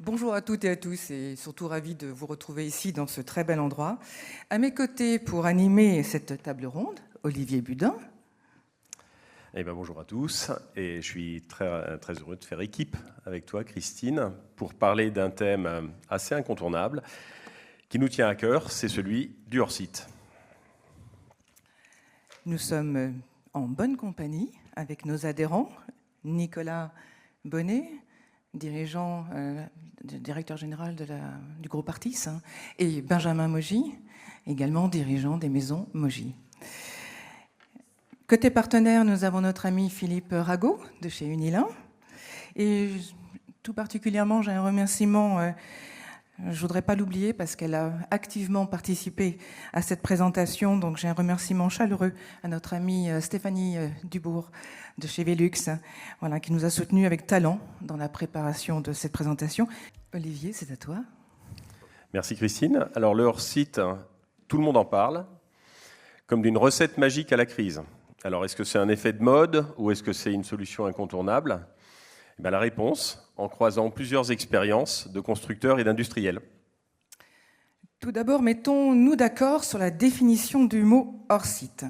Bonjour à toutes et à tous et surtout ravi de vous retrouver ici dans ce très bel endroit. À mes côtés pour animer cette table ronde, Olivier Budin. Bonjour à tous et je suis très heureux de faire équipe avec toi Christine pour parler d'un thème assez incontournable qui nous tient à cœur, c'est celui du hors-site. Nous sommes en bonne compagnie avec nos adhérents, Nicolas Bonnet, directeur général du groupe Artis, et Benjamin Mogy, également dirigeant des maisons Mogy. Côté partenaire, nous avons notre ami Philippe Rago de chez Unilin. Et tout particulièrement, j'ai un remerciement, je ne voudrais pas l'oublier parce qu'elle a activement participé à cette présentation. Donc j'ai un remerciement chaleureux à notre amie Stéphanie Dubourg de chez Velux, voilà, qui nous a soutenus avec talent dans la préparation de cette présentation. Olivier, c'est à toi. Merci Christine. Alors le hors-site, tout le monde en parle, comme d'une recette magique à la crise. Alors, est-ce que c'est un effet de mode ou est-ce que c'est une solution incontournable ? La réponse, en croisant plusieurs expériences de constructeurs et d'industriels. Tout d'abord, mettons-nous d'accord sur la définition du mot hors-site.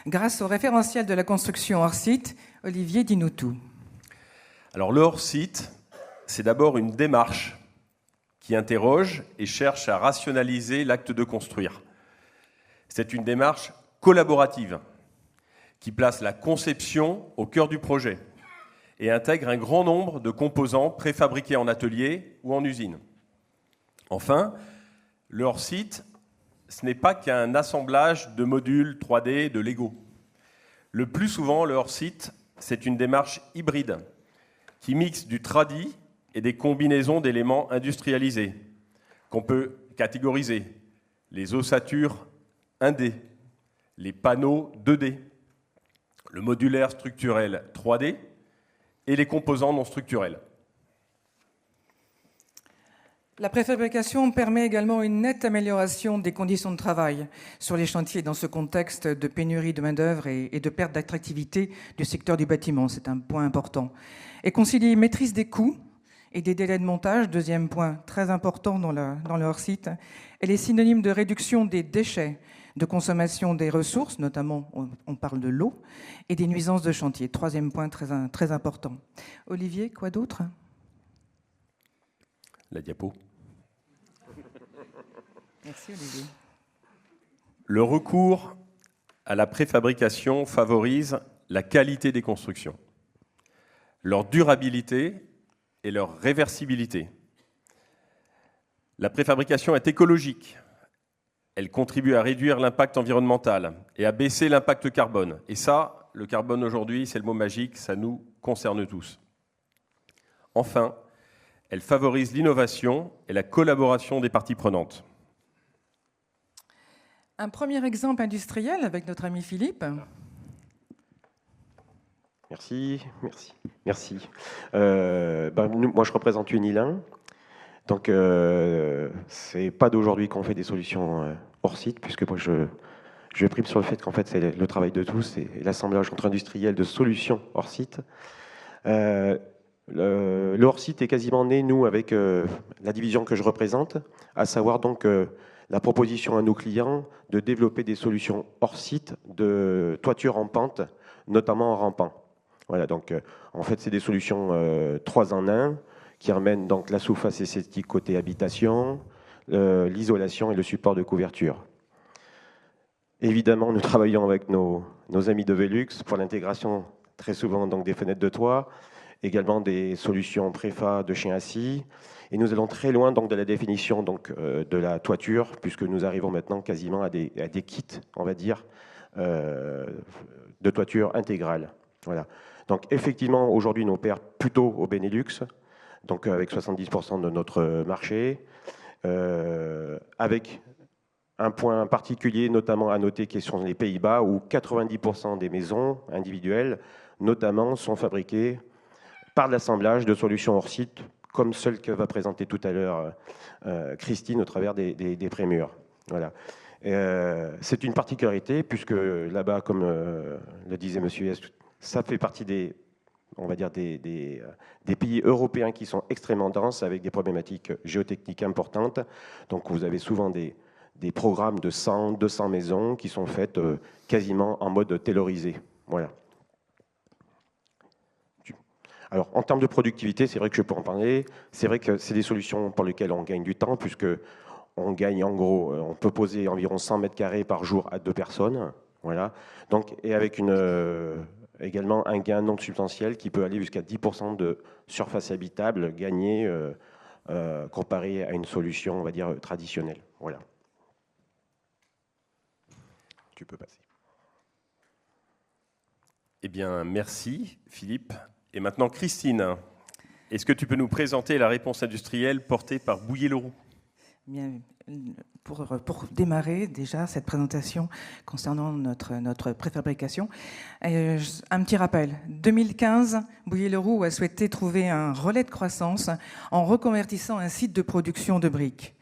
Grâce au référentiel de la construction hors-site, Olivier, dis-nous tout. Alors, le hors-site, c'est d'abord une démarche qui interroge et cherche à rationaliser l'acte de construire. C'est une démarche collaborative qui place la conception au cœur du projet et intègre un grand nombre de composants préfabriqués en atelier ou en usine. Enfin, le hors-site, ce n'est pas qu'un assemblage de modules 3D de Lego. Le plus souvent, le hors-site, c'est une démarche hybride qui mixe du tradi et des combinaisons d'éléments industrialisés qu'on peut catégoriser. Les ossatures 1D, les panneaux 2D, le modulaire structurel 3D et les composants non structurels. La préfabrication permet également une nette amélioration des conditions de travail sur les chantiers dans ce contexte de pénurie de main-d'œuvre et de perte d'attractivité du secteur du bâtiment. C'est un point important. Et concilie maîtrise des coûts et des délais de montage, deuxième point très important dans le hors-site. Elle est synonyme de réduction des déchets, de consommation des ressources, notamment on parle de l'eau, et des nuisances de chantier. Troisième point très important. Olivier, quoi d'autre ? La diapo. Merci Olivier. Le recours à la préfabrication favorise la qualité des constructions, leur durabilité et leur réversibilité. La préfabrication est écologique. Elle contribue à réduire l'impact environnemental et à baisser l'impact carbone. Et ça, le carbone aujourd'hui, c'est le mot magique, ça nous concerne tous. Enfin, elle favorise l'innovation et la collaboration des parties prenantes. Un premier exemple industriel avec notre ami Philippe. Merci. Moi, je représente Unilin. Donc, c'est pas d'aujourd'hui qu'on fait des solutions hors site, puisque moi, je prime sur le fait qu'en fait, c'est le travail de tous et l'assemblage entre industriels de solutions hors site. Le hors site est quasiment né, nous, avec la division que je représente, à savoir donc la proposition à nos clients de développer des solutions hors site de toiture en pente, notamment en rampant. Voilà, donc en fait, c'est des solutions 3 en 1 qui ramènent donc la surface esthétique côté habitation, l'isolation et le support de couverture. Évidemment, nous travaillons avec nos amis de Velux pour l'intégration très souvent donc des fenêtres de toit, également des solutions préfa de chien assis. Et nous allons très loin donc de la définition donc de la toiture, puisque nous arrivons maintenant quasiment à des kits, on va dire, de toiture intégrale. Voilà. Donc effectivement, aujourd'hui, nous opérons plutôt au Benelux, donc avec 70% de notre marché, avec un point particulier notamment à noter qui est sur les Pays-Bas, où 90% des maisons individuelles, notamment, sont fabriquées par l'assemblage de solutions hors site, comme celle que va présenter tout à l'heure Christine au travers des prémurs. Voilà. C'est une particularité, puisque là-bas, comme le disait M. Hess, ça fait partie des on va dire des pays européens qui sont extrêmement denses avec des problématiques géotechniques importantes. Donc vous avez souvent des programmes de 100, 200 maisons qui sont faites quasiment en mode taylorisé. Voilà. Alors, en termes de productivité, c'est vrai que je peux en parler. C'est vrai que c'est des solutions pour lesquelles on gagne du temps, puisque on gagne en gros, on peut poser environ 100 mètres carrés par jour à 2 personnes. Voilà. Donc, et avec également un gain non substantiel qui peut aller jusqu'à 10% de surface habitable gagnée comparé à une solution, on va dire, traditionnelle. Voilà. Tu peux passer. Eh bien, merci Philippe. Et maintenant, Christine, est-ce que tu peux nous présenter la réponse industrielle portée par Bouillé-Leroux ? Bien, pour démarrer déjà cette présentation concernant notre préfabrication, un petit rappel. 2015, Bouillé-Leroux a souhaité trouver un relais de croissance en reconvertissant un site de production de briques.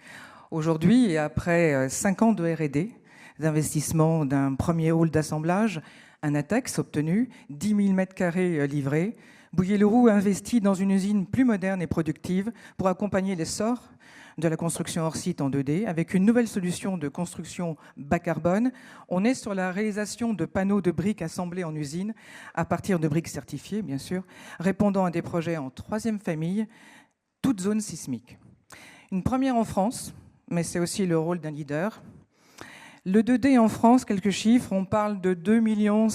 Aujourd'hui, et après 5 ans de R&D, d'investissement d'un premier hall d'assemblage, un ATEX obtenu, 10 000 m² livrés, Bouillé-Leroux a investi dans une usine plus moderne et productive pour accompagner l'essor de la construction hors site en 2D avec une nouvelle solution de construction bas carbone. On est sur la réalisation de panneaux de briques assemblés en usine à partir de briques certifiées, bien sûr, répondant à des projets en 3e famille, toute zone sismique. Une première en France, mais c'est aussi le rôle d'un leader. Le 2D en France, quelques chiffres, on parle de 2,5 millions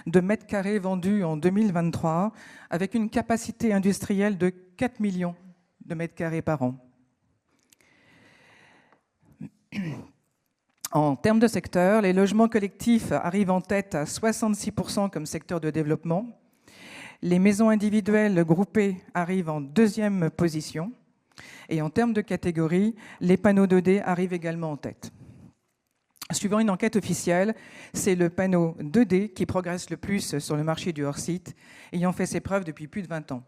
de mètres carrés vendus en 2023, avec une capacité industrielle de 4 millions de mètres carrés par an. En termes de secteur, les logements collectifs arrivent en tête à 66% comme secteur de développement. Les maisons individuelles groupées arrivent en 2e position. Et en termes de catégorie, les panneaux 2D arrivent également en tête. Suivant une enquête officielle, c'est le panneau 2D qui progresse le plus sur le marché du hors-site, ayant fait ses preuves depuis plus de 20 ans.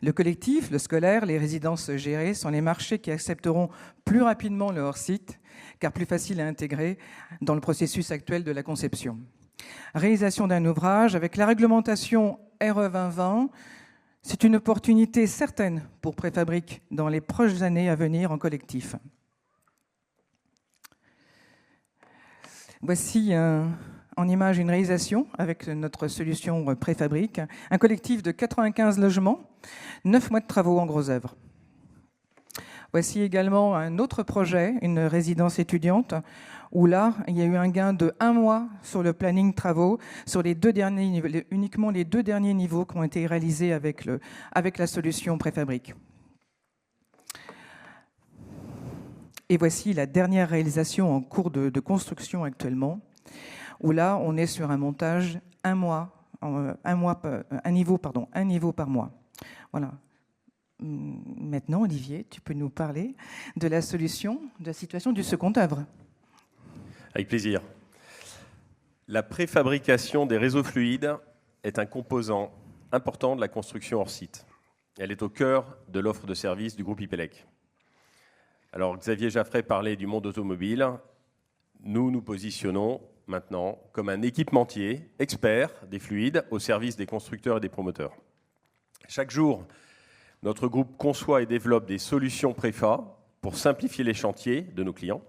Le collectif, le scolaire, les résidences gérées sont les marchés qui accepteront plus rapidement le hors-site, car plus facile à intégrer dans le processus actuel de la conception. Réalisation d'un ouvrage avec la réglementation RE 2020, c'est une opportunité certaine pour Préfabrique dans les prochaines années à venir en collectif. Voici en image une réalisation avec notre solution Préfabrique. Un collectif de 95 logements, 9 mois de travaux en gros œuvre. Voici également un autre projet, une résidence étudiante, où là, il y a eu un gain de 1 mois sur le planning travaux, sur uniquement les 2 derniers niveaux qui ont été réalisés avec la solution Préfabrique. Et voici la dernière réalisation en cours de construction actuellement, où là, on est sur un montage un niveau par mois. Voilà. Maintenant, Olivier, tu peux nous parler de la solution, de la situation du second œuvre. Avec plaisir. La préfabrication des réseaux fluides est un composant important de la construction hors site. Elle est au cœur de l'offre de services du groupe IPELEC. Alors, Xavier Jaffray parlait du monde automobile. Nous nous positionnons maintenant comme un équipementier expert des fluides au service des constructeurs et des promoteurs. Chaque jour, notre groupe conçoit et développe des solutions préfa pour simplifier les chantiers de nos clients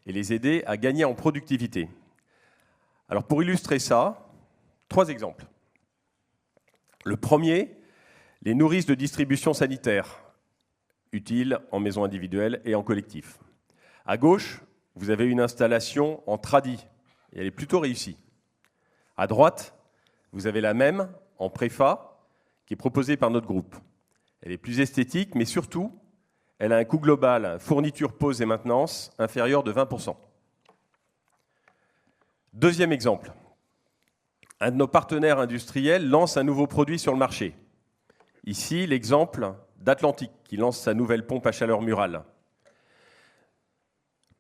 et les aider à gagner en productivité. Alors, pour illustrer ça, 3 exemples. Le premier, les nourrices de distribution sanitaire, utiles en maison individuelle et en collectif. À gauche, vous avez une installation en tradi, et elle est plutôt réussie. À droite, vous avez la même en préfa, qui est proposée par notre groupe. Elle est plus esthétique, mais surtout, elle a un coût global, fourniture, pose et maintenance, inférieur de 20%. Deuxième exemple. Un de nos partenaires industriels lance un nouveau produit sur le marché. Ici, l'exemple d'Atlantique, qui lance sa nouvelle pompe à chaleur murale.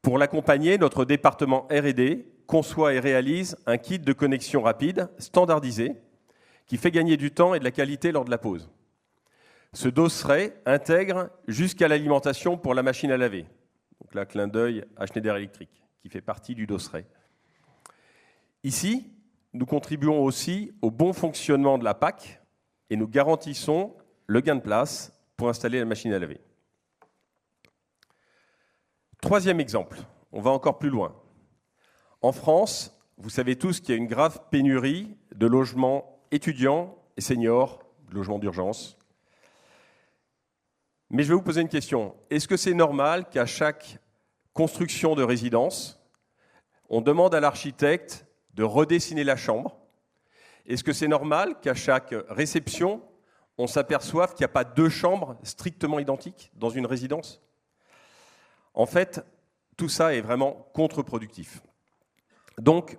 Pour l'accompagner, notre département R&D conçoit et réalise un kit de connexion rapide, standardisé, qui fait gagner du temps et de la qualité lors de la pose. Ce dosseret intègre jusqu'à l'alimentation pour la machine à laver. Donc là, clin d'œil à Schneider Electric, qui fait partie du dosseret. Ici, nous contribuons aussi au bon fonctionnement de la PAC et nous garantissons le gain de place pour installer la machine à laver. Troisième exemple, on va encore plus loin. En France, vous savez tous qu'il y a une grave pénurie de logements étudiants et seniors, de logements d'urgence. Mais je vais vous poser une question. Est-ce que c'est normal qu'à chaque construction de résidence, on demande à l'architecte de redessiner la chambre? Est-ce que c'est normal qu'à chaque réception, on s'aperçoive qu'il n'y a pas 2 chambres strictement identiques dans une résidence? En fait, tout ça est vraiment contre-productif. Donc,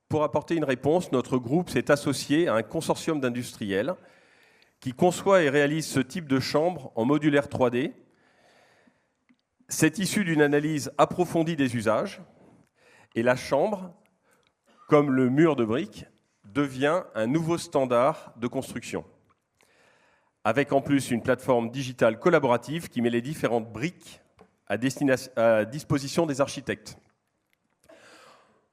pour apporter une réponse, notre groupe s'est associé à un consortium d'industriels qui conçoit et réalise ce type de chambre en modulaire 3D. C'est issu d'une analyse approfondie des usages, et la chambre, comme le mur de briques, devient un nouveau standard de construction, avec en plus une plateforme digitale collaborative qui met les différentes briques à disposition des architectes.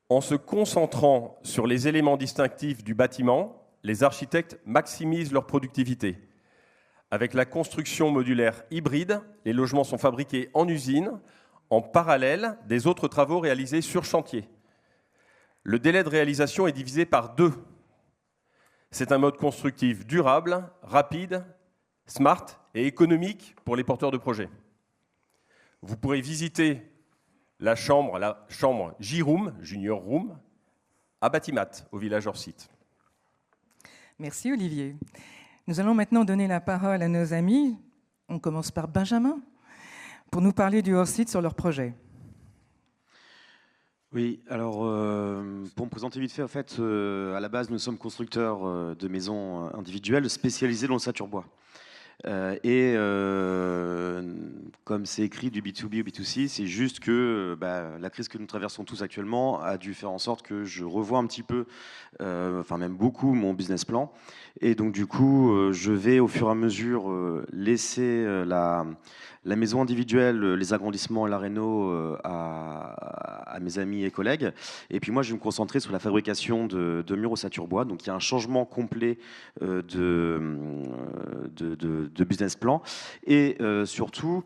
En se concentrant sur les éléments distinctifs du bâtiment, les architectes maximisent leur productivité. Avec la construction modulaire hybride, les logements sont fabriqués en usine, en parallèle des autres travaux réalisés sur chantier. Le délai de réalisation est divisé par 2. C'est un mode constructif durable, rapide, smart et économique pour les porteurs de projets. Vous pourrez visiter la chambre J-Room, Junior Room, à Batimat, au village hors-site. Merci Olivier. Nous allons maintenant donner la parole à nos amis. On commence par Benjamin, pour nous parler du hors-site sur leur projet. Oui, alors pour me présenter vite fait, en fait, à la base, nous sommes constructeurs de maisons individuelles spécialisées dans le saturbois. Comme c'est écrit du B2B au B2C, c'est juste que la crise que nous traversons tous actuellement a dû faire en sorte que je revoie un petit peu, enfin même beaucoup, mon business plan. Et donc du coup, je vais au fur et à mesure laisser la maison individuelle, les agrandissements et la réno à mes amis et collègues. Et puis moi, je vais me concentrer sur la fabrication de murs au saturbois. Donc il y a un changement complet de business plan. Et surtout,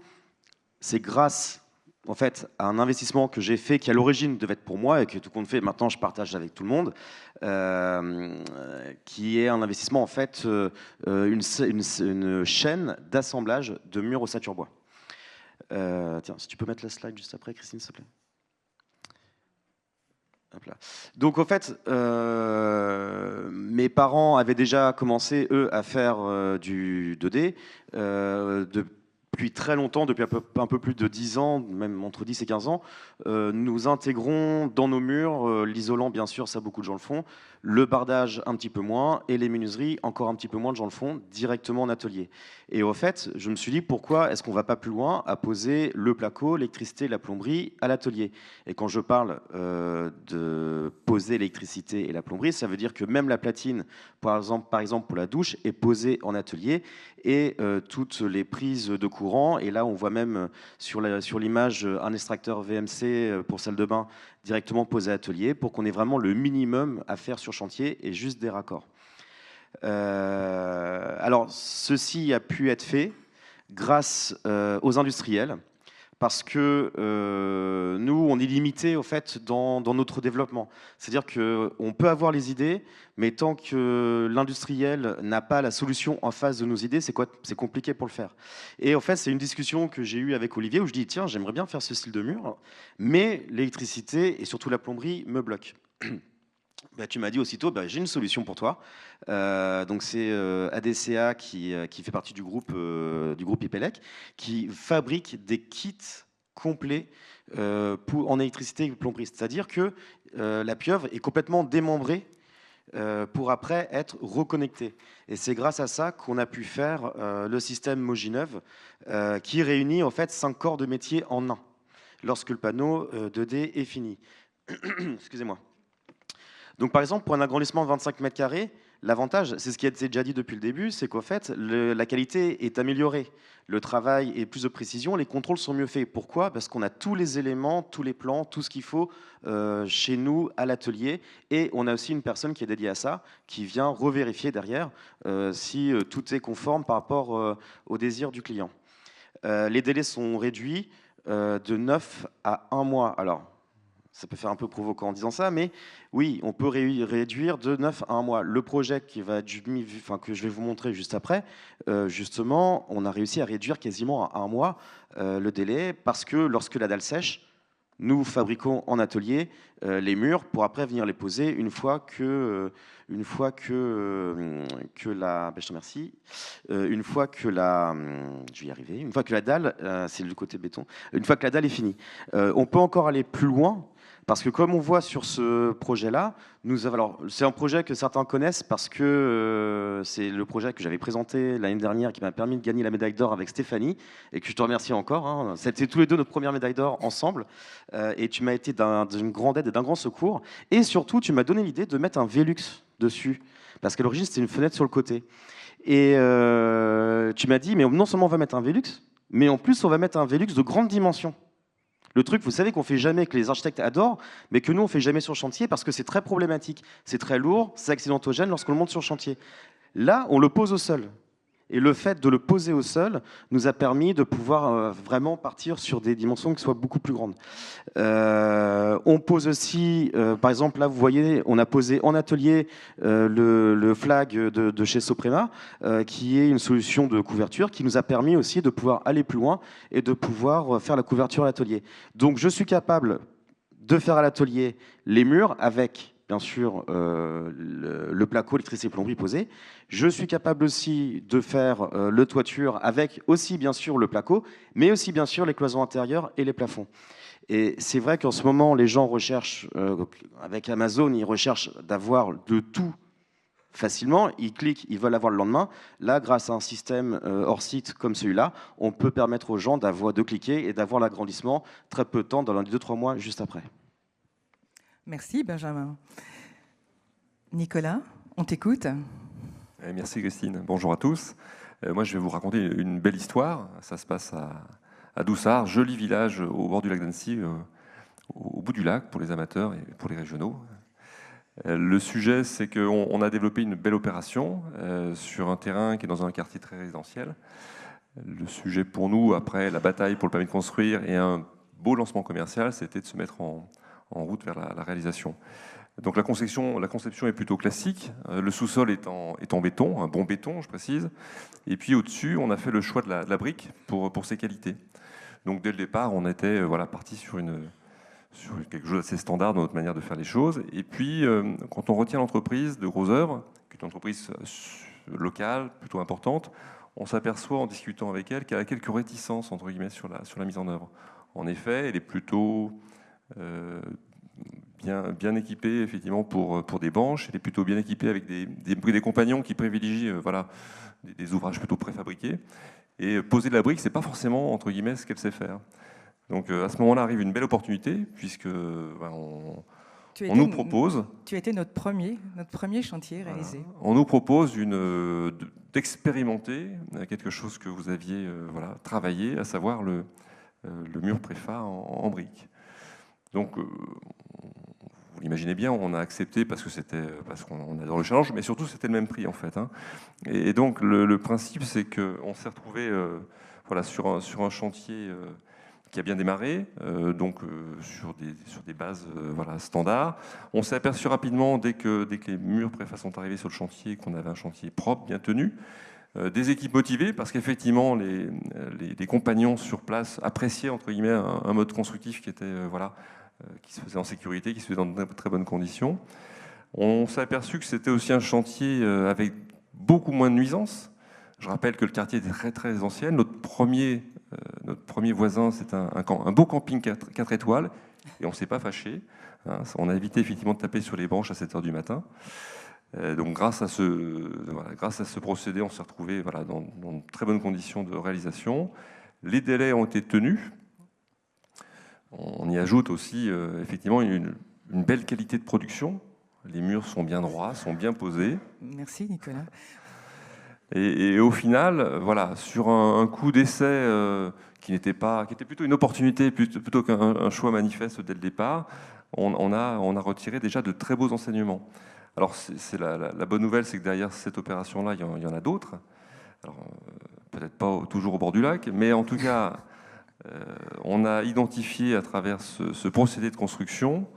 c'est grâce en fait, à un investissement que j'ai fait qui à l'origine devait être pour moi et que tout compte fait, maintenant je partage avec tout le monde, qui est un investissement en fait, une chaîne d'assemblage de murs au saturbois. Tiens, si tu peux mettre la slide juste après, Christine, s'il te plaît. Hop là. Donc en fait, mes parents avaient déjà commencé, eux, à faire du 2D depuis très longtemps, depuis un peu plus de 10 ans, même entre 10 et 15 ans. Nous intégrons dans nos murs, l'isolant bien sûr, ça beaucoup de gens le font, le bardage un petit peu moins, et les menuiseries encore un petit peu moins de gens le font, directement en atelier. Et au fait, je me suis dit, pourquoi est-ce qu'on ne va pas plus loin à poser le placo, l'électricité, la plomberie à l'atelier? Et quand je parle de poser l'électricité et la plomberie, ça veut dire que même la platine, par exemple pour la douche, est posée en atelier, et toutes les prises de courant, et là on voit même sur l'image un extracteur VMC pour salle de bain directement posé à atelier, pour qu'on ait vraiment le minimum à faire sur chantier et juste des raccords. Alors ceci a pu être fait grâce aux industriels, parce que nous, on est limité au fait dans notre développement. C'est-à-dire qu'on peut avoir les idées, mais tant que l'industriel n'a pas la solution en face de nos idées, c'est compliqué pour le faire. Et en fait, c'est une discussion que j'ai eue avec Olivier où je dis, tiens, j'aimerais bien faire ce style de mur, mais l'électricité et surtout la plomberie me bloquent. Tu m'as dit aussitôt, j'ai une solution pour toi. Donc c'est ADCA qui fait partie du groupe IPELEC, qui fabrique des kits complets en électricité et plomberie. C'est-à-dire que la pieuvre est complètement démembrée pour après être reconnectée. Et c'est grâce à ça qu'on a pu faire le système Mogineuve qui réunit en fait 5 corps de métier en un, lorsque le panneau 2D est fini. Excusez-moi. Donc par exemple, pour un agrandissement de 25 m², L'avantage, c'est ce qui a été déjà dit depuis le début, c'est qu'en fait, la qualité est améliorée. Le travail est plus de précision, les contrôles sont mieux faits. Pourquoi? Parce qu'on a tous les éléments, tous les plans, tout ce qu'il faut chez nous, à l'atelier. Et on a aussi une personne qui est dédiée à ça, qui vient revérifier derrière si tout est conforme par rapport au désir du client. Les délais sont réduits de 9 à 1 mois. Alors, ça peut faire un peu provoquant en disant ça, mais oui, on peut réduire de 9 à 1 mois. Le projet que je vais vous montrer juste après, justement, on a réussi à réduire quasiment à 1 mois le délai, parce que lorsque la dalle sèche, nous fabriquons en atelier les murs pour après venir les poser une fois que la, je te remercie, une fois que la, je vais y arriver, une fois que la dalle, c'est le côté béton, une fois que la dalle est finie, on peut encore aller plus loin. Parce que comme on voit sur ce projet-là, alors c'est un projet que certains connaissent parce que c'est le projet que j'avais présenté l'année dernière qui m'a permis de gagner la médaille d'or avec Stéphanie et que je te remercie encore. Hein. C'était tous les deux notre première médaille d'or ensemble et tu m'as été d'une grande aide et d'un grand secours. Et surtout, tu m'as donné l'idée de mettre un Velux dessus parce qu'à l'origine, c'était une fenêtre sur le côté. Et tu m'as dit, mais non seulement on va mettre un Velux, mais en plus on va mettre un Velux de grande dimension. Le truc, vous savez qu'on fait jamais, que les architectes adorent, mais que nous, on fait jamais sur chantier parce que c'est très problématique. C'est très lourd, c'est accidentogène lorsqu'on le monte sur chantier. Là, on le pose au sol. Et le fait de le poser au sol nous a permis de pouvoir vraiment partir sur des dimensions qui soient beaucoup plus grandes. On pose aussi, par exemple, là, vous voyez, on a posé en atelier le flag de chez Soprema, qui est une solution de couverture qui nous a permis aussi de pouvoir aller plus loin et de pouvoir faire la couverture à l'atelier. Donc, je suis capable de faire à l'atelier les murs avec bien sûr le placo, électricité et plomberie posé. Je suis capable aussi de faire le toiture avec aussi bien sûr le placo, mais aussi bien sûr les cloisons intérieures et les plafonds. Et c'est vrai qu'en ce moment, les gens recherchent, avec Amazon, ils recherchent d'avoir de tout facilement, ils cliquent, ils veulent avoir le lendemain. Là, grâce à un système hors site comme celui-là, on peut permettre aux gens de cliquer et d'avoir l'agrandissement très peu de temps, dans les 2-3 mois juste après. Merci Benjamin. Nicolas, on t'écoute. Merci Christine. Bonjour à tous. Moi je vais vous raconter une belle histoire. Ça se passe à Doussard, joli village au bord du lac d'Annecy, au bout du lac pour les amateurs et pour les régionaux. Le sujet, c'est qu'on a développé une belle opération sur un terrain qui est dans un quartier très résidentiel. Le sujet pour nous, après la bataille pour le permis de construire et un beau lancement commercial, c'était de se mettre en route vers la réalisation. Donc la conception est plutôt classique. Le sous-sol est en béton, un bon béton, je précise. Et puis au-dessus, on a fait le choix de la brique pour ses qualités. Donc dès le départ, on était parti sur quelque chose d'assez standard dans notre manière de faire les choses. Et puis, quand on retient l'entreprise de Gros Œuvres, qui est une entreprise locale, plutôt importante, on s'aperçoit en discutant avec elle qu'elle a quelques réticences entre guillemets sur la mise en œuvre. En effet, elle est plutôt bien équipée effectivement pour des banches. Elle est plutôt bien équipée avec des compagnons qui privilégient des ouvrages plutôt préfabriqués. Et poser de la brique, c'est pas forcément entre guillemets ce qu'elle sait faire. Donc à ce moment-là arrive une belle opportunité puisque on nous propose. Tu as été notre premier chantier réalisé. On nous propose d'expérimenter quelque chose que vous aviez travaillé, à savoir le mur préfa en briques. Donc vous l'imaginez bien, on a accepté parce qu'on adore le challenge, mais surtout c'était le même prix en fait. Hein. Et donc le principe, c'est qu'on s'est retrouvé sur un chantier qui a bien démarré, sur des bases standards. On s'est aperçu rapidement dès que les murs préfa sont arrivés sur le chantier qu'on avait un chantier propre, bien tenu. Des équipes motivées parce qu'effectivement les compagnons sur place appréciaient entre guillemets un mode constructif qui était qui se faisait en sécurité, qui se faisait dans de très bonnes conditions. On s'est aperçu que c'était aussi un chantier avec beaucoup moins de nuisances. Je rappelle que le quartier était très très ancien. Notre premier voisin, c'est un beau camping 4 étoiles et on ne s'est pas fâché. Hein. On a évité effectivement de taper sur les branches à 7h du matin. Donc grâce à ce procédé, on s'est retrouvé dans de très bonnes conditions de réalisation. Les délais ont été tenus. On y ajoute aussi effectivement une belle qualité de production. Les murs sont bien droits, sont bien posés. Merci Nicolas. Et au final, voilà, sur un coup d'essai qui était plutôt une opportunité plutôt qu'un choix manifeste dès le départ, on a retiré déjà de très beaux enseignements. Alors c'est la bonne nouvelle, c'est que derrière cette opération-là, il y en a d'autres. Alors peut-être pas toujours au bord du lac, mais en tout cas, on a identifié à travers ce procédé de construction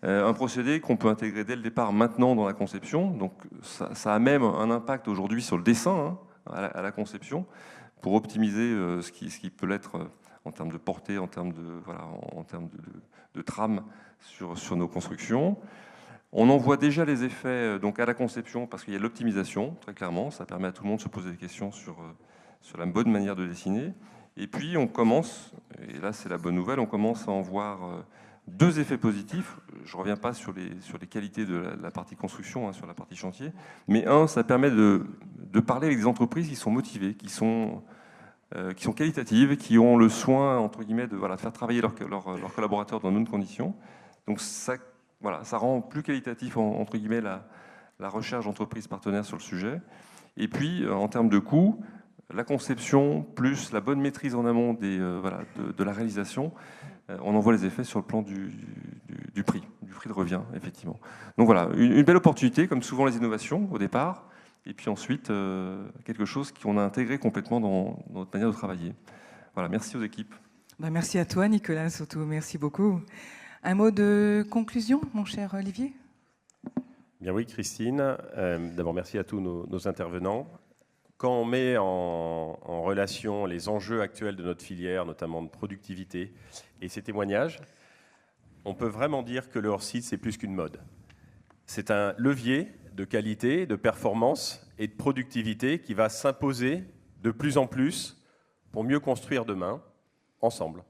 un procédé qu'on peut intégrer dès le départ maintenant dans la conception. Donc ça a même un impact aujourd'hui sur le dessin, hein, à la conception, pour optimiser ce qui peut l'être en termes de portée, en termes de trame sur nos constructions. On en voit déjà les effets donc à la conception parce qu'il y a l'optimisation, très clairement. Ça permet à tout le monde de se poser des questions sur la bonne manière de dessiner. Et puis on commence, et là c'est la bonne nouvelle, on commence à en voir deux effets positifs. Je ne reviens pas sur les qualités de la partie construction, hein, sur la partie chantier, mais ça permet de parler avec des entreprises qui sont motivées, qui sont qualitatives, qui ont le soin, entre guillemets, de faire travailler leurs collaborateurs dans de bonnes conditions. Donc ça rend plus qualitatif, entre guillemets, la recherche d'entreprises partenaires sur le sujet. Et puis, en termes de coûts, la conception plus la bonne maîtrise en amont de la réalisation, on en voit les effets sur le plan du prix de revient, effectivement. Donc voilà, une belle opportunité, comme souvent les innovations au départ, et puis ensuite quelque chose qu'on a intégré complètement dans notre manière de travailler. Voilà, merci aux équipes. Merci à toi Nicolas, surtout, merci beaucoup. Un mot de conclusion, mon cher Olivier ? Bien oui, Christine. D'abord, merci à tous nos intervenants. Quand on met en relation les enjeux actuels de notre filière, notamment de productivité, et ces témoignages, on peut vraiment dire que le hors-site, c'est plus qu'une mode. C'est un levier de qualité, de performance et de productivité qui va s'imposer de plus en plus pour mieux construire demain, ensemble.